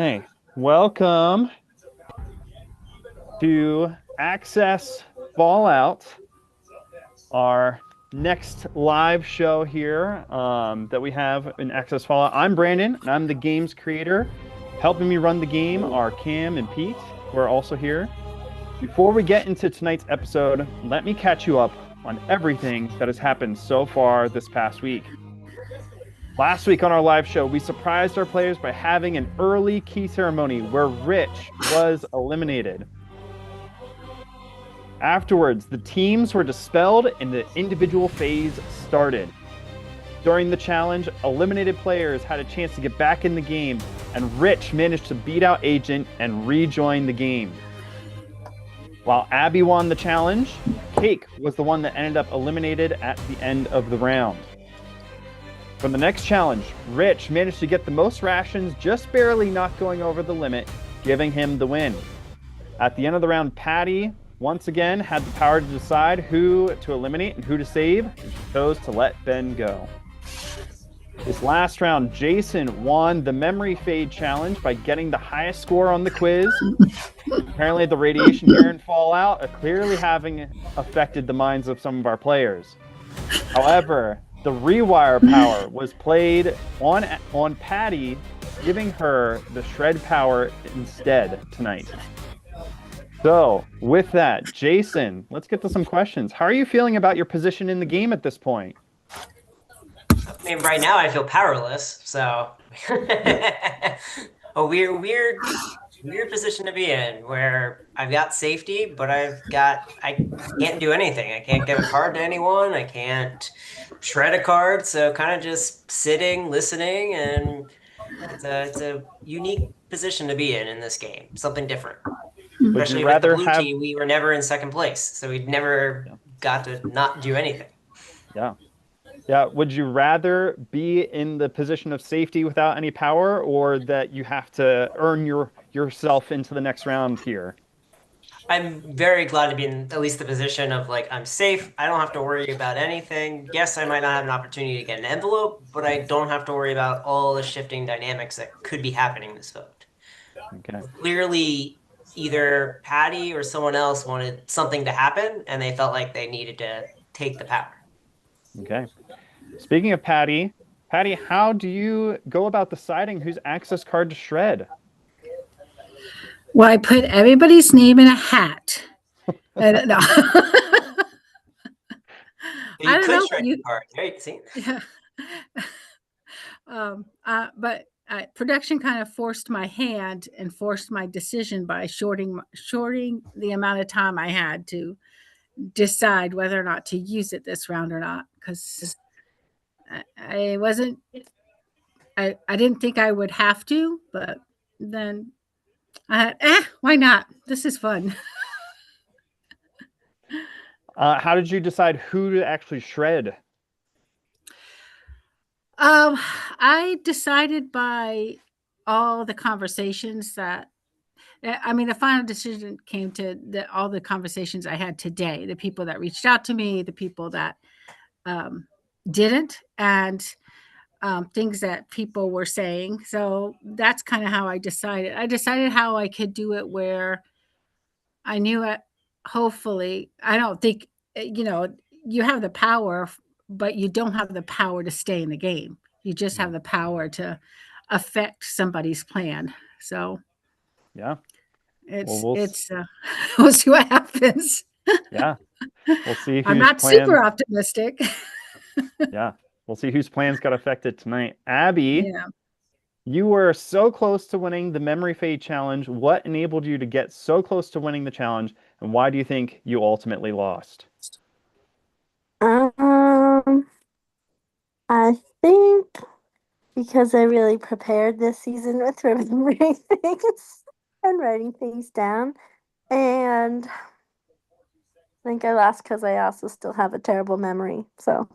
Okay, welcome to Access Fallout, our next live show here that we have in Access Fallout. I'm Brandon, and I'm the game's creator. Helping me run the game are Cam and Pete, who are also here. Before we get into tonight's episode, let me catch you up on everything that has happened so far this past week. Last week on our live show, we surprised our players by having an early key ceremony where Rich was eliminated. Afterwards, the teams were dispelled and the individual phase started. During the challenge, eliminated players had a chance to get back in the game, and Rich managed to beat out Agent and rejoin the game. While Abby won the challenge, Cake was the one that ended up eliminated at the end of the round. For the next challenge, Rich managed to get the most rations, just barely not going over the limit, giving him the win. At the end of the round, Patty once again had the power to decide who to eliminate and who to save, and she chose to let Ben go. This last round, Jason won the Memory Fade challenge by getting the highest score on the quiz. Apparently, the radiation here in Fallout are clearly having affected the minds of some of our players. However, the rewire power was played on Patty, giving her the shred power instead tonight. So, with that, Jason, let's get to some questions. How are you feeling about your position in the game at this point? I mean, right now I feel powerless, so a weird position to be in where I've got safety, but I can't do anything. I can't give a card to anyone. I can't shred a card. So kind of just sitting, listening, and it's a unique position to be in this game. Something different. Would Especially you with the rather blue have... team, we were never in second place, so we'd never got to not do anything. Yeah. Yeah. Would you rather be in the position of safety without any power, or that you have to earn yourself into the next round here? I'm very glad to be in at least the position of like, I'm safe. I don't have to worry about anything. Yes, I might not have an opportunity to get an envelope, but I don't have to worry about all the shifting dynamics that could be happening this vote. Okay. Clearly, either Patty or someone else wanted something to happen, and they felt like they needed to take the power. Okay. Speaking of Patty, how do you go about deciding whose access card to shred? Well, I put everybody's name in a hat. And, no. You I don't could know. shred your card, right? See? Yeah. But production kind of forced my hand and forced my decision by shorting the amount of time I had to decide whether or not to use it this round or not, because I wasn't. I didn't think I would have to, but then why not? This is fun. How did you decide who to actually shred? I decided by all the conversations that the final decision came to all the conversations I had today, the people that reached out to me, the people that didn't, and things that people were saying. So that's kind of how I decided. I decided how I could do it where I knew it. Hopefully, I don't think, you have the power, but you don't have the power to stay in the game. You just have the power to affect somebody's plan. So Yeah. it's we'll see what happens. Yeah. We'll see I'm whose not plans... super optimistic. Yeah. We'll see whose plans got affected tonight. Abby, Yeah. you were so close to winning the Memory Fade challenge. What enabled you to get so close to winning the challenge, and why do you think you ultimately lost? I think because I really prepared this season with remembering things and writing things down. And I think I lost because I also still have a terrible memory. So,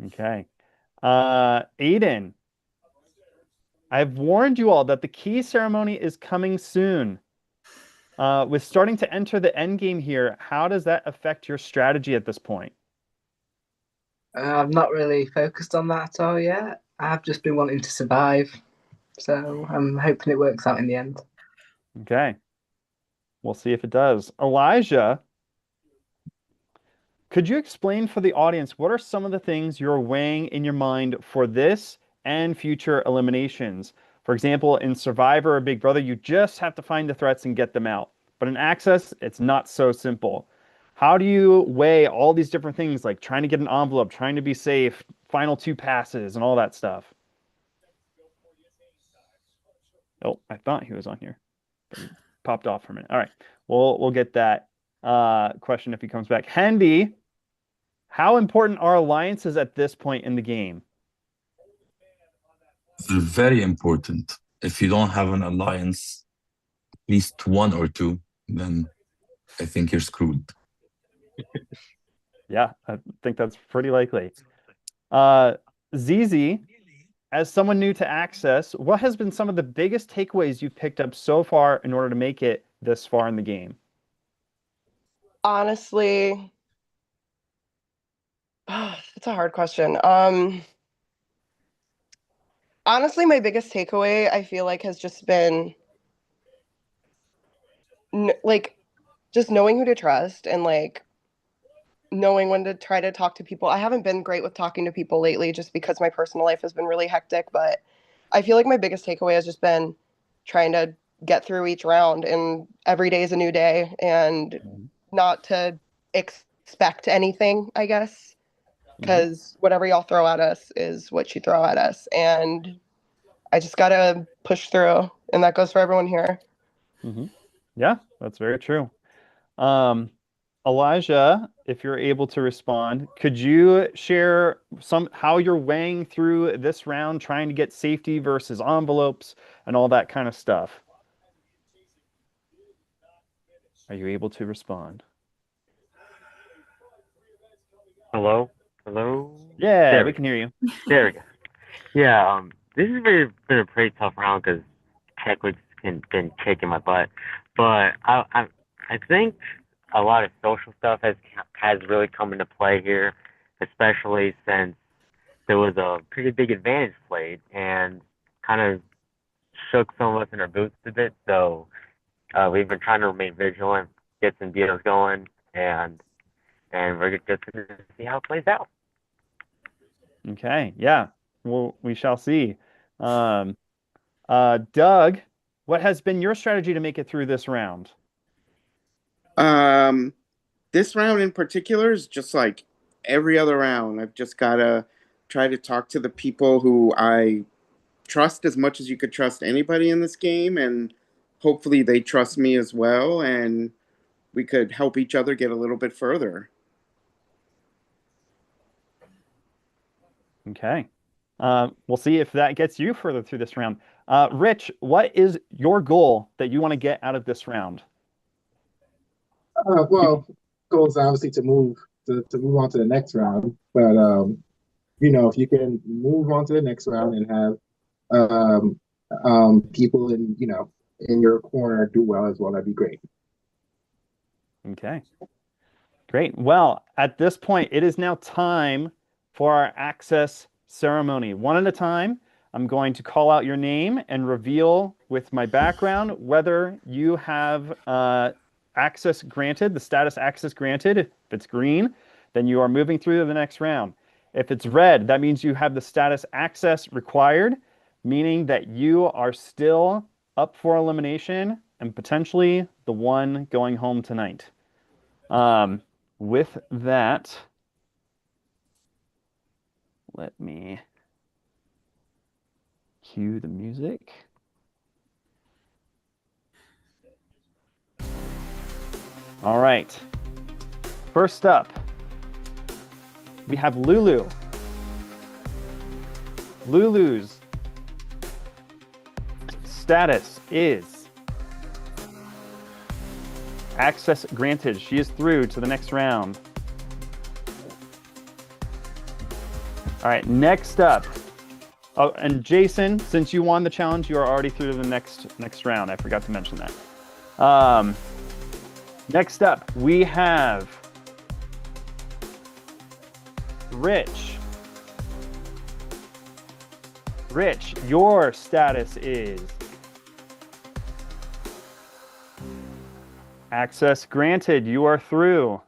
Okay. Aiden, I've warned you all that the key ceremony is coming soon. With starting to enter the end game here, how does that affect your strategy at this point? I'm not really focused on that at all yet. I've just been wanting to survive, so I'm hoping it works out in the end. Okay. We'll see if it does. Elijah, could you explain for the audience what are some of the things you're weighing in your mind for this and future eliminations? For example, in Survivor or Big Brother, you just have to find the threats and get them out. But in Access, it's not so simple. How do you weigh all these different things like trying to get an envelope, trying to be safe, final 2 passes, and all that stuff? Oh, I thought he was on here, but he popped off for a minute. All right, we'll get that question if he comes back. Hendy, how important are alliances at this point in the game? They're very important. If you don't have an alliance, at least 1 or 2, then I think you're screwed. Yeah, I think that's pretty likely. ZZ, as someone new to Access, what has been some of the biggest takeaways you've picked up so far in order to make it this far in the game? Honestly, it's a hard question. Honestly, my biggest takeaway, I feel like, has just been like just knowing who to trust and like knowing when to try to talk to people. I haven't been great with talking to people lately just because my personal life has been really hectic, but I feel like my biggest takeaway has just been trying to get through each round, and every day is a new day, and not to expect anything, I guess, because whatever y'all throw at us is what you throw at us, and I just gotta push through, and that goes for everyone here. Yeah, that's very true. Elijah, if you're able to respond, could you share how you're weighing through this round, trying to get safety versus envelopes and all that kind of stuff? Are you able to respond? Hello? Hello? Yeah, There we can hear you. There we go. Yeah, this has been a pretty tough round because tech has been kicking my butt. But I think a lot of social stuff has really come into play here, especially since there was a pretty big advantage played and kind of shook some of us in our boots a bit. So we've been trying to remain vigilant, get some deals going, and we're just going to see how it plays out. Okay, yeah, well, we shall see. Doug, what has been your strategy to make it through this round? This round in particular is just like every other round. I've just got to try to talk to the people who I trust as much as you could trust anybody in this game, and hopefully they trust me as well, and we could help each other get a little bit further. Okay. We'll see if that gets you further through this round. Rich, what is your goal that you want to get out of this round? Well, goal is obviously to move on to the next round. But you know, if you can move on to the next round and have people in your corner do well as well, that'd be great. Okay. Great. Well, at this point, it is now time for our access ceremony. One at a time, I'm going to call out your name and reveal with my background whether you have access granted, the status access granted. If it's green, then you are moving through to the next round. If it's red, that means you have the status access required, meaning that you are still up for elimination and potentially the one going home tonight. With that, let me cue the music. All right. First up, we have Lulu. Lulu's status is access granted. She is through to the next round. All right, next up. Oh, and Jason, since you won the challenge, you are already through to the next round. I forgot to mention that. Next up, we have Rich. Rich, your status is access granted. You are through.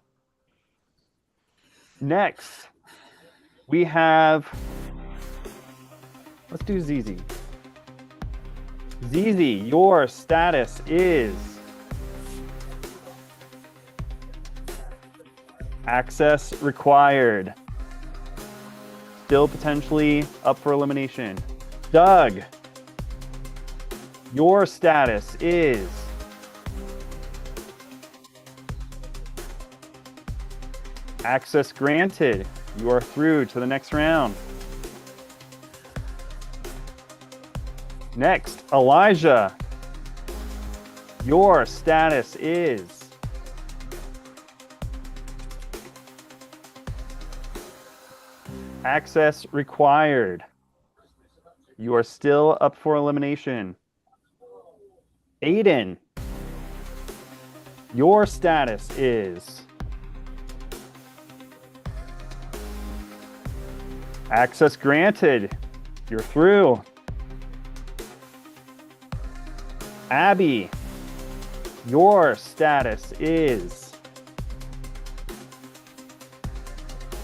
Next, we have, let's do ZZ. ZZ, your status is access required. Still potentially up for elimination. Doug, your status is access granted. You are through to the next round. Next, Elijah, your status is access required. You are still up for elimination. Aiden, your status is access granted. You're through. Abby, your status is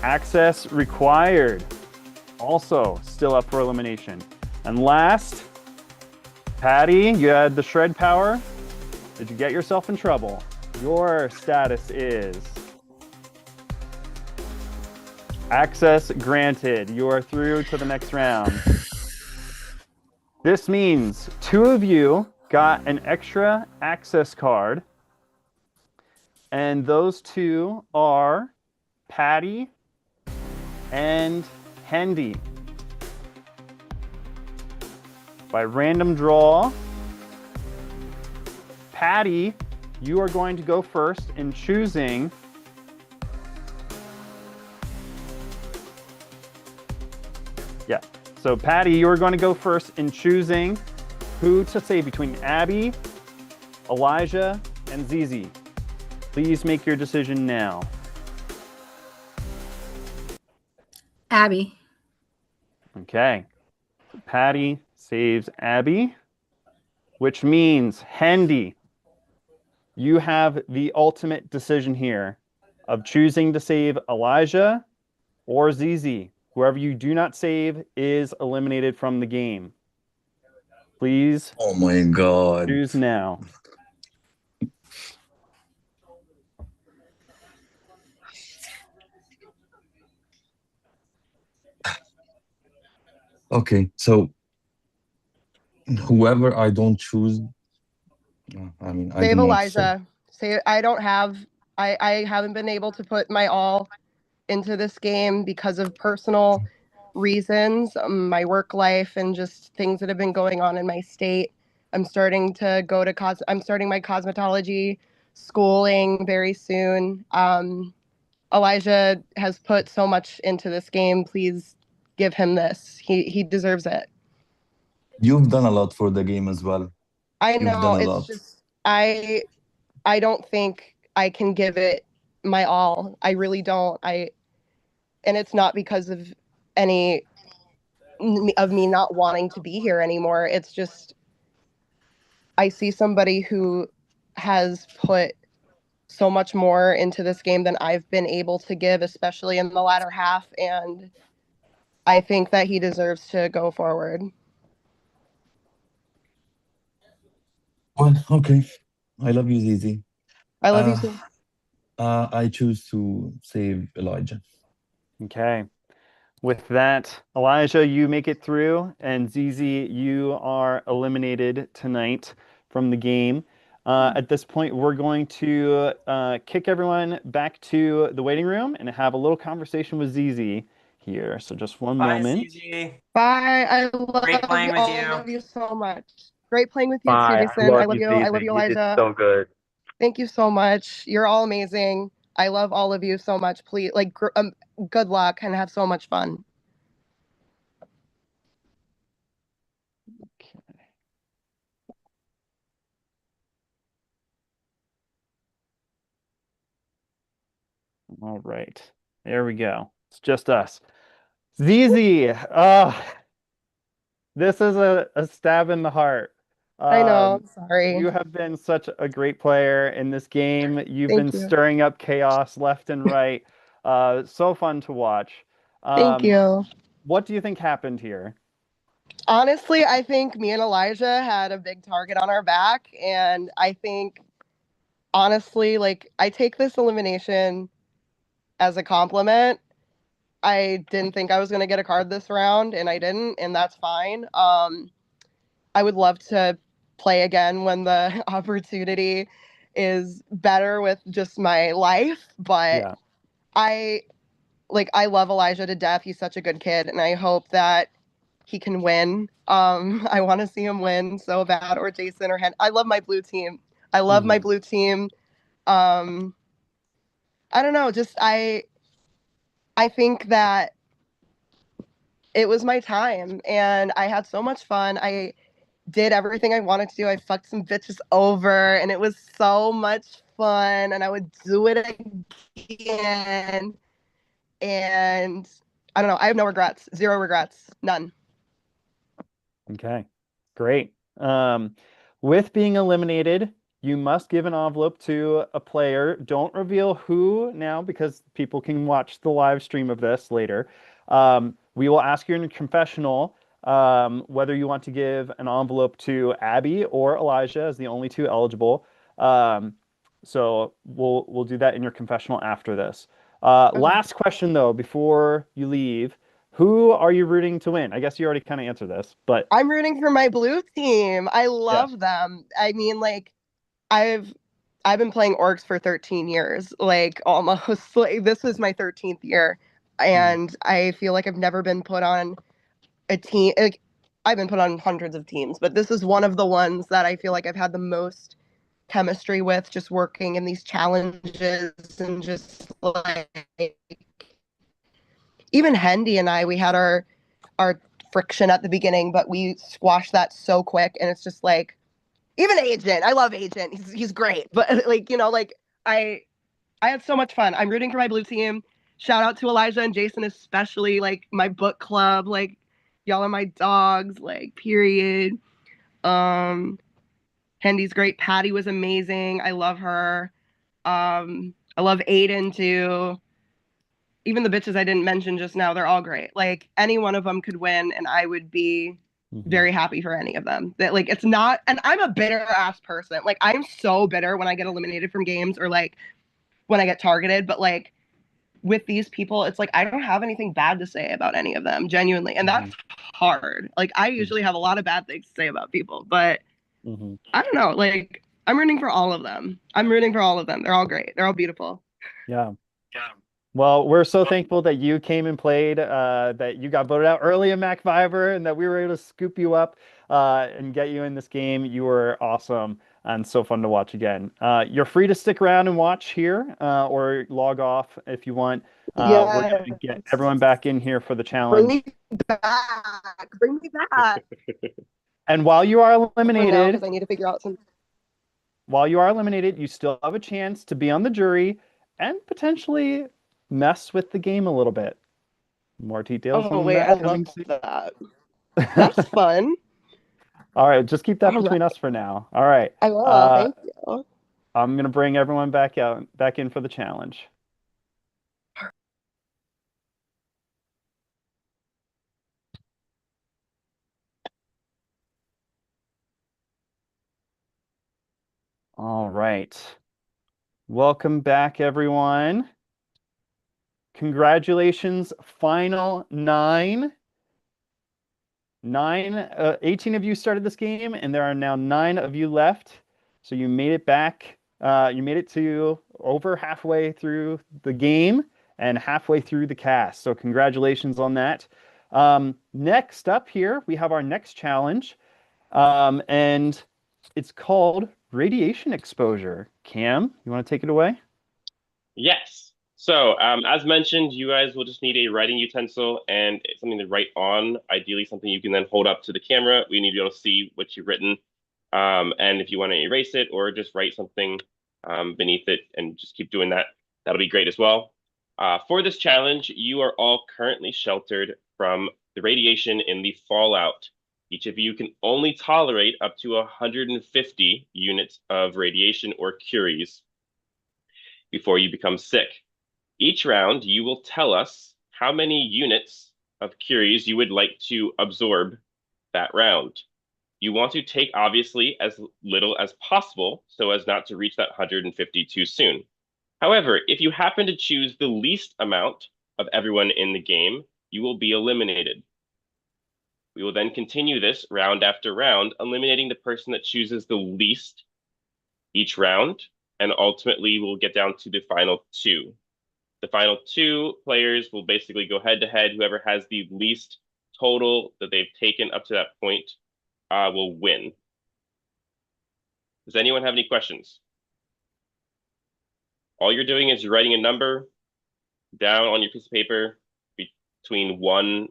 access required. Also still up for elimination. And last, Patty, you had the shred power. Did you get yourself in trouble? Your status is access granted. You are through to the next round. This means 2 of you got an extra access card. And those 2 are Patty and Hendy. By random draw, Patty, you are going to go first in choosing So Patty, you are going to go first in choosing who to save between Abby, Elijah, and ZZ. Please make your decision now. Abby. Okay. Patty saves Abby, which means Hendy, you have the ultimate decision here of choosing to save Elijah or ZZ. Whoever you do not save is eliminated from the game. Please Oh my God. choose now. Okay, so whoever I don't choose, I mean, I Save don't know what to say. Elijah. Say I haven't been able to put my all into this game because of personal reasons, my work life and just things that have been going on in my state. I'm starting to go to I'm starting my cosmetology schooling very soon. Elijah has put so much into this game. Please give him this. He deserves it. You've done a lot for the game as well. I You've know, done a it's lot. just I don't think I can give it my all. I really don't. And it's not because of any of me not wanting to be here anymore. It's just I see somebody who has put so much more into this game than I've been able to give, especially in the latter half, and I think that he deserves to go forward. Well, okay. I love you, Zizi. I love you too. I choose to save Elijah. Okay. With that, Elijah, you make it through, and ZZ, you are eliminated tonight from the game. At this point, we're going to kick everyone back to the waiting room and have a little conversation with ZZ here. So just one moment. ZZ. Bye. I love Great playing with you. all of you so much. Great playing with you Bye. too, Jason. I love you. I love you, You did Elijah. so good. Thank you so much. You're all amazing. I love all of you so much. Please, good luck and have so much fun. Okay. All right. There we go. It's just us. ZZ. This is a stab in the heart. I know. Um, Sorry. you have been such a great player in this game. You've been Thank you. stirring up chaos left and right. So fun to watch. Thank Um, you. what do you think happened here? Honestly, I think me and Elijah had a big target on our back. And I think, honestly, like, I take this elimination as a compliment. I didn't think I was going to get a card this round, and I didn't, and that's fine. I would love to play again when the opportunity is better with just my life, but Yeah. I I love Elijah to death. He's such a good kid, and I hope that he can win. I want to see him win so bad, or Jason or Hen. I love my blue team. I love my blue team. Um, I don't know, just I think that it was my time, and I had so much fun. I did everything I wanted to do. I fucked some bitches over, and it was so much fun, and I would do it again. And I don't know. I have no regrets. Zero regrets. None. Okay, great. With being eliminated, you must give an envelope to a player. Don't reveal who now because people can watch the live stream of this later. We will ask you in a confessional whether you want to give an envelope to Abby or Elijah as the only two eligible. So we'll do that in your confessional after this. Okay. Last question though, before you leave. Who are you rooting to win? I guess you already kind of answered this, but I'm rooting for my blue team. I love them. I mean, like, I've been playing orcs for 13 years, like almost. Like, this is my 13th year, and I feel like I've never been put on a team. Like, I've been put on hundreds of teams, but this is one of the ones that I feel like I've had the most chemistry with, just working in these challenges and just like even Hendy and I, we had our friction at the beginning, but we squashed that so quick, and it's just like even Agent. I love Agent. He's great, but like, you know, like I had so much fun. I'm rooting for my blue team. Shout out to Elijah and Jason, especially like my book club. Like, y'all are my dogs. Like, period. Hendy's great. Patty was amazing. I love her. I love Aiden too. Even the bitches I didn't mention just now, they're all great. Like, any one of them could win, and I would be very happy for any of them. That, like, it's not, and I'm a bitter ass person. Like, I'm so bitter when I get eliminated from games or like when I get targeted, but like with these people, it's like I don't have anything bad to say about any of them, genuinely. And that's hard. Like, I usually have a lot of bad things to say about people, but I don't know. Like, I'm rooting for all of them. I'm rooting for all of them. They're all great. They're all beautiful. Yeah. Well, we're so thankful that you came and played, that you got voted out early in Mac Fiverr, and that we were able to scoop you up and get you in this game. You were awesome and so fun to watch again. You're free to stick around and watch here, or log off if you want. We're going to get everyone back in here for the challenge. Bring me back. Bring me back. And while you are For now, eliminated, 'cause I need to figure out some. while you are eliminated, you still have a chance to be on the jury and potentially mess with the game a little bit. More details Oh on wait, that I coming love soon. that. That's fun. All right, just keep that All between right. us for now. All right. I will. Thank you. I'm gonna bring everyone back in for the challenge. All right. Welcome back, everyone. Congratulations, final 9. 18 of you started this game, and there are now 9 of you left. So you made it back. You made it to over halfway through the game and halfway through the cast. So congratulations on that. Next up here, we have our next challenge, and it's called radiation exposure. Cam, you want to take it away? Yes. So, as mentioned, you guys will just need a writing utensil and something to write on, ideally something you can then hold up to the camera. We need to be able to see what you've written. And if you want to erase it or just write something beneath it and just keep doing that, that'll be great as well. For this challenge, you are all currently sheltered from the radiation in the Fallout Each of you can only tolerate up to 150 units of radiation or Curies before you become sick. Each round, you will tell us how many units of Curies you would like to absorb that round. You want to take, obviously, as little as possible so as not to reach that 150 too soon. However, if you happen to choose the least amount of everyone in the game, you will be eliminated. We will then continue this round after round, eliminating the person that chooses the least each round, and ultimately we'll get down to the final two. The final two players will basically go head to head. Whoever has the least total that they've taken up to that point will win. Does anyone have any questions? All you're doing is you're writing a number down on your piece of paper between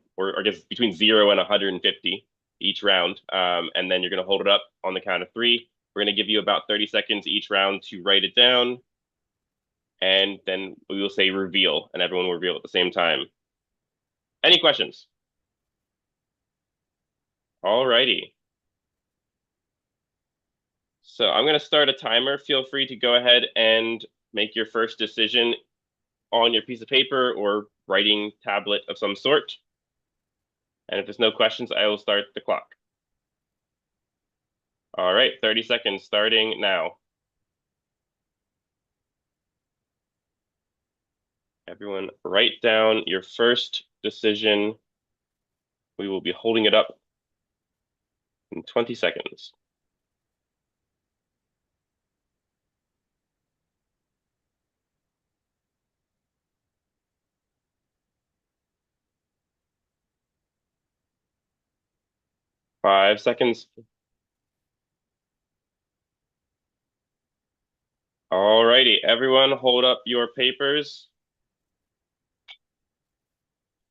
between 0 and 150 each round. And then you're going to hold it up on the count of 3. We're going to give you about 30 seconds each round to write it down. And then we will say reveal, and everyone will reveal at the same time. Any questions? All righty. So I'm going to start a timer. Feel free to go ahead and make your first decision on your piece of paper or writing tablet of some sort. And if there's no questions, I will start the clock. All right, 30 seconds starting now. Everyone write down your first decision. We will be holding it up in 20 seconds. Five seconds. All righty, everyone hold up your papers.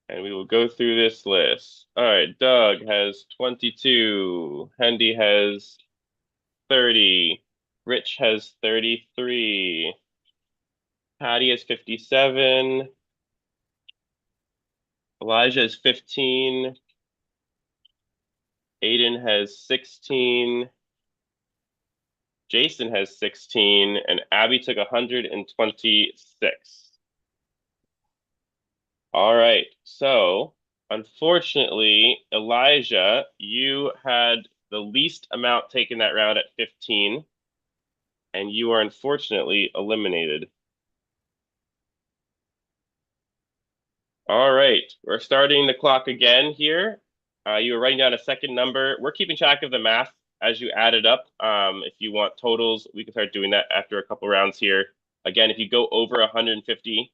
And we will go through this list. All right, Doug has 22. Hendy has 30. Rich has 33. Patty has 57. Elijah has 15. Aiden has 16. Jason has 16. And Abby took 126. All right, so unfortunately, Elijah, you had the least amount taken that round at 15, and you are unfortunately eliminated. All right, we're starting the clock again here. You were writing down a second number. We're keeping track of the math as you add it up. If you want totals, we can start doing that after a couple rounds here. Again, if you go over 150,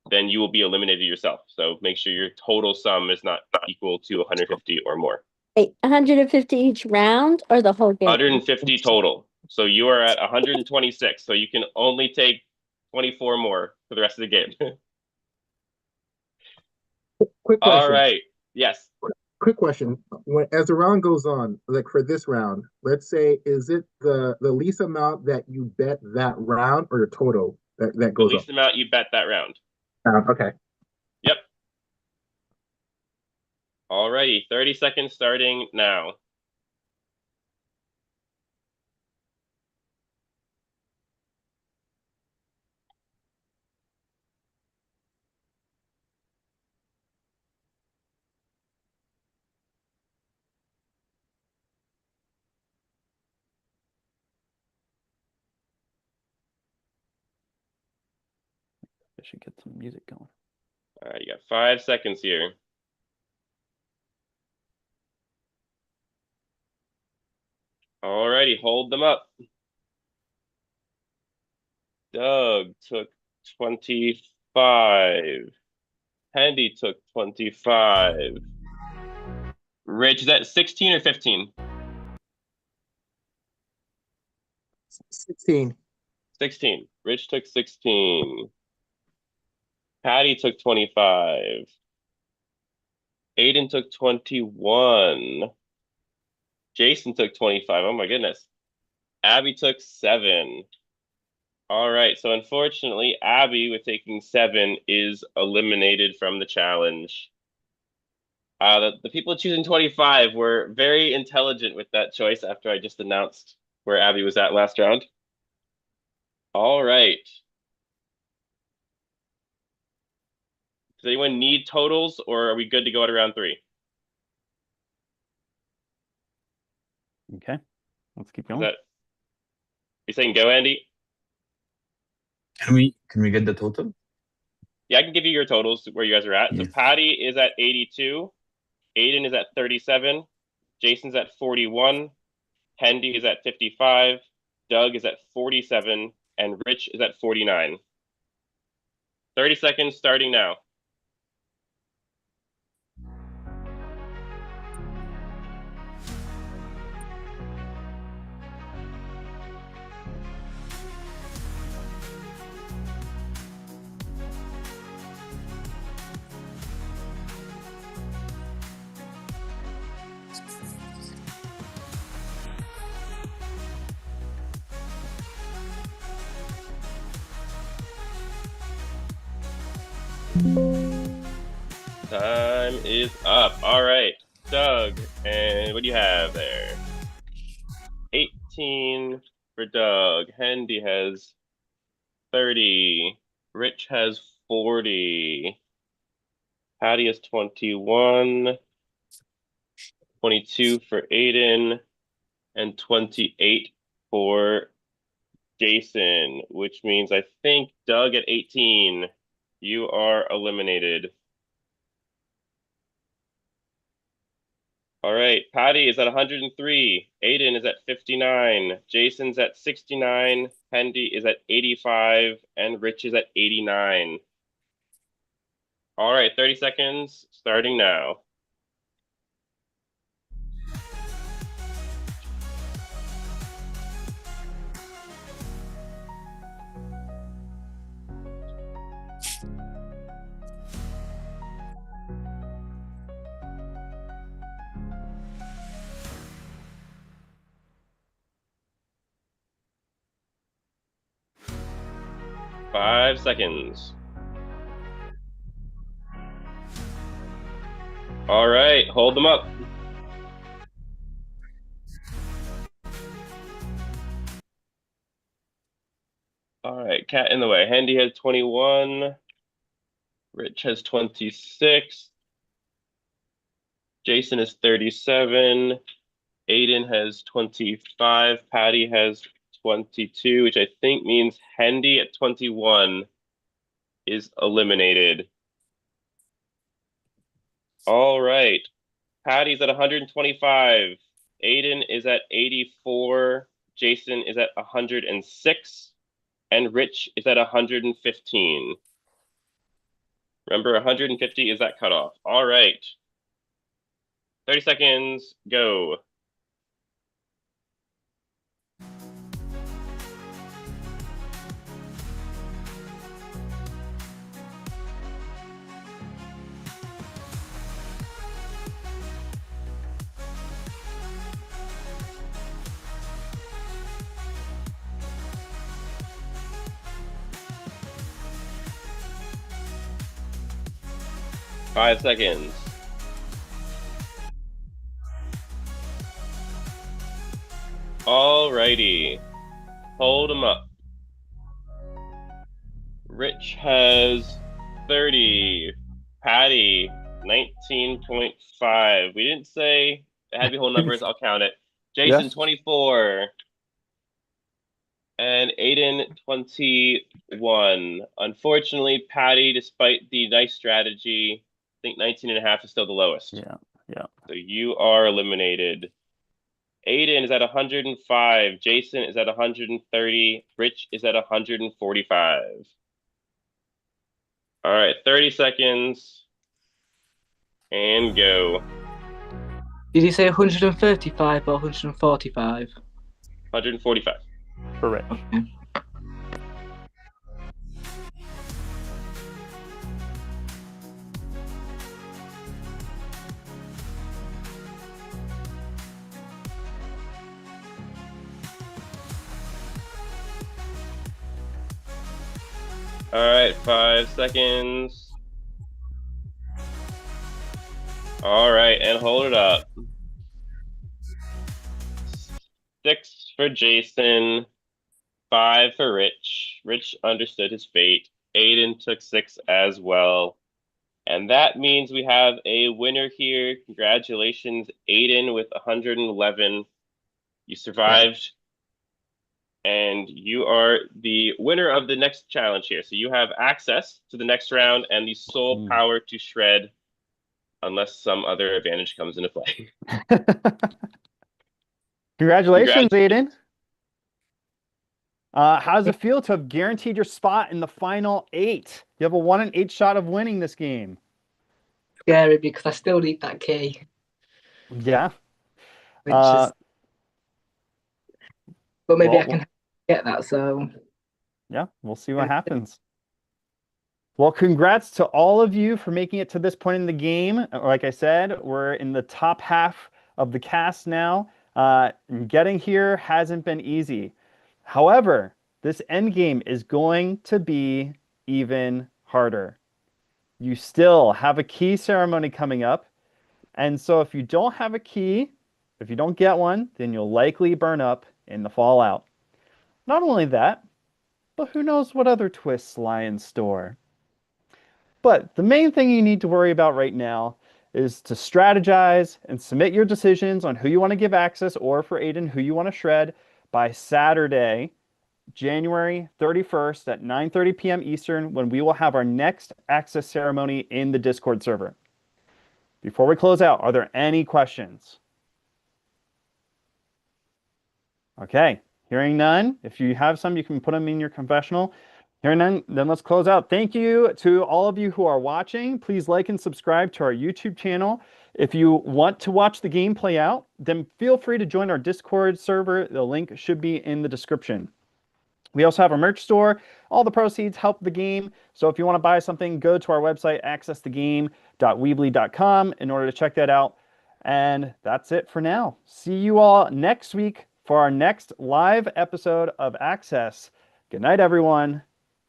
then you will be eliminated yourself. So make sure your total sum is not equal to 150 or more. Wait, 150 each round or the whole game? 150 total. So you are at 126. So you can only take 24 more for the rest of the game. Quick question. All right. Yes. Quick question. As the round goes on, like for this round, let's say, is it the least amount that you bet that round or your total that goes The least amount you bet that round. Okay. Yep. All righty. 30 seconds starting now. I should get some music going. All right, you got 5 seconds here. All righty, hold them up. Doug took 25. Handy took 25. Rich, is that 16 or 15? 16. 16. Rich took 16. Patty took 25. Aiden took 21. Jason took 25. Oh my goodness. Abby took 7. All right. So unfortunately, Abby with taking 7 is eliminated from the challenge. The people choosing 25 were very intelligent with that choice after I just announced where Abby was at last round. All right. Does anyone need totals, or are we good to go to round 3? Okay, let's keep Is going. that you saying go, Andy? Can we get the total? Yeah, I can give you your totals where you guys are at. Yes. So Patty is at 82, Aiden is at 37, Jason's at 41, Hendy is at 55, Doug is at 47, and Rich is at 49. 30 seconds starting now. Time is up. All right, Doug, and what do you have there? 18 for Doug. Hendy has 30. Rich has 40. Patty has 21. 22 for Aiden. And 28 for Jason, which means I think Doug at 18, you are eliminated. All right, Patty is at 103, Aiden is at 59, Jason's at 69, Hendy is at 85, and Rich is at 89. All right, 30 seconds starting now. Five seconds. All right, hold them up. All right, cat in the way. Hendy has 21. Rich has 26. Jason is 37. Aiden has 25. Patty has 22, which I think means Hendy at 21 is eliminated. All right. Patty's at 125. Aiden is at 84. Jason is at 106. And Rich is at 115. Remember, 150 is that cutoff. All right. 30 seconds, go. Five seconds. Alrighty. Hold them up. Rich has 30. Patty, 19.5. We didn't say it had to be whole numbers. I'll count it. Jason, Yes. 24. And Aiden, 21. Unfortunately, Patty, despite the nice strategy, I think 19.5 is still the lowest. Yeah. So you are eliminated. Aiden is at 105. Jason is at 130. Rich is at 145. All right, 30 seconds. And go. Did you say 135 or 145? 145. For Rich. Okay. All right, 5 seconds. All All right, and hold it up. 6 for Jason, 5 for Rich. Rich understood his fate. Aiden took 6 as well. And that means we have a winner here. Congratulations, Aiden, with 111. You survived. And you are the winner of the next challenge here. So you have access to the next round and the sole power to shred, unless some other advantage comes into play. Congratulations, Aiden. How does it feel to have guaranteed your spot in the final 8? You have a 1 in 8 shot of winning this game. Scary because I still need that key. Yeah. Which is... But maybe well, I can get that, so... Yeah, we'll see what happens. Well, congrats to all of you for making it to this point in the game. Like I said, we're in the top half of the cast now. Getting here hasn't been easy. However, this end game is going to be even harder. You still have a key ceremony coming up. And so if you don't have a key, if you don't get one, then you'll likely burn up in the fallout. Not only that, but who knows what other twists lie in store. But the main thing you need to worry about right now is to strategize and submit your decisions on who you want to give access, or for Aiden, who you want to shred, by Saturday, January 31st at 9:30 p.m. Eastern, when we will have our next access ceremony in the Discord server. Before we close out, are there any questions? Okay, hearing none. If you have some, you can put them in your confessional. Hearing none, then let's close out. Thank you to all of you who are watching. Please like and subscribe to our YouTube channel. If you want to watch the game play out, then feel free to join our Discord server. The link should be in the description. We also have a merch store. All the proceeds help the game. So if you want to buy something, go to our website, accessthegame.weebly.com, in order to check that out. And that's it for now. See you all next week for our next live episode of Access. Good night, everyone.